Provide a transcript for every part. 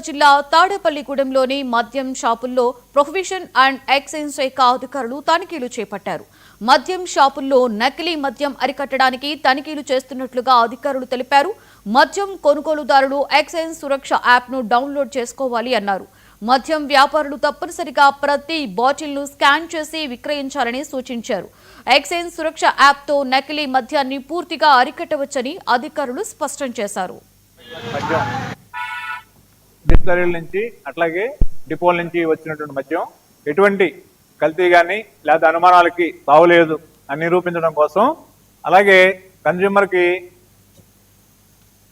జిల్లా తాడేపల్లిగూడెంలోని మద్యం షాపుల్లో ప్రొహిబిషన్ అండ్ ఎక్సైజ్ శాఖ అధికారులు తనిఖీలు చేపట్టారు. మద్యం షాపుల్లో నకిలీ మద్యం అరికట్టడానికి తనిఖీలు చేస్తున్నట్లుగా అధికారులు తెలిపారు. మద్యం కొనుగోలుదారులు ఎక్సైజ్ సురక్ష యాప్ను డౌన్లోడ్ చేసుకోవాలి అన్నారు. మద్యం వ్యాపారులు తప్పనిసరిగా ప్రతి బాటిల్ను స్కాన్ చేసి విక్రయించాలని సూచించారు. ఎక్సైజ్ సురక్ష యాప్తో నకిలీ మద్యాన్ని పూర్తిగా అరికట్టవచ్చని అధికారులు స్పష్టం చేశారు. డిస్టరీల నుంచి అట్లాగే డిపోల నుంచి వచ్చినటువంటి మద్యం ఎటువంటి కల్తీ కానీ లేదా అనుమానాలకి తావులేదు అని నిరూపించడం కోసం, అలాగే కన్జ్యూమర్కి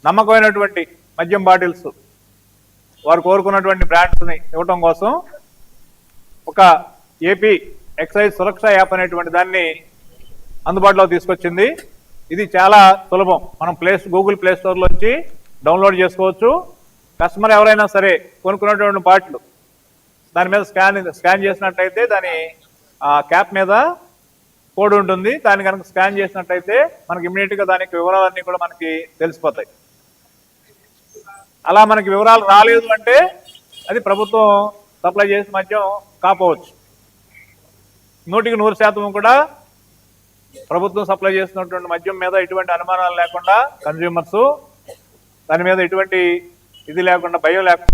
నమ్మకమైనటువంటి మద్యం బాటిల్స్ వారు కోరుకున్నటువంటి బ్రాండ్స్ని ఇవ్వటం కోసం ఒక ఏపీ ఎక్సైజ్ సురక్ష యాప్ అనేటువంటి దాన్ని అందుబాటులో తీసుకొచ్చింది. ఇది చాలా సులభం. మనం గూగుల్ ప్లే స్టోర్లోంచి డౌన్లోడ్ చేసుకోవచ్చు. కస్టమర్ ఎవరైనా సరే కొనుక్కున్నటువంటి బాటిల్ దాని మీద స్కాన్ చేసినట్లయితే దాని క్యాప్ మీద కోడ్ ఉంటుంది. దాన్ని కనుక స్కాన్ చేసినట్లయితే మనకి ఇమ్మీడియట్గా దానికి వివరాలన్నీ కూడా మనకి తెలిసిపోతాయి. అలా మనకి వివరాలు రాలేదు అంటే అది ప్రభుత్వం సప్లై చేసిన మద్యం కాపోవచ్చు. 100% కూడా ప్రభుత్వం సప్లై చేసినటువంటి మద్యం మీద ఎటువంటి అనుమానాలు లేకుండా కన్జ్యూమర్స్ దాని మీద ఎటువంటి ఇది లేకుండా భయం లేకుండా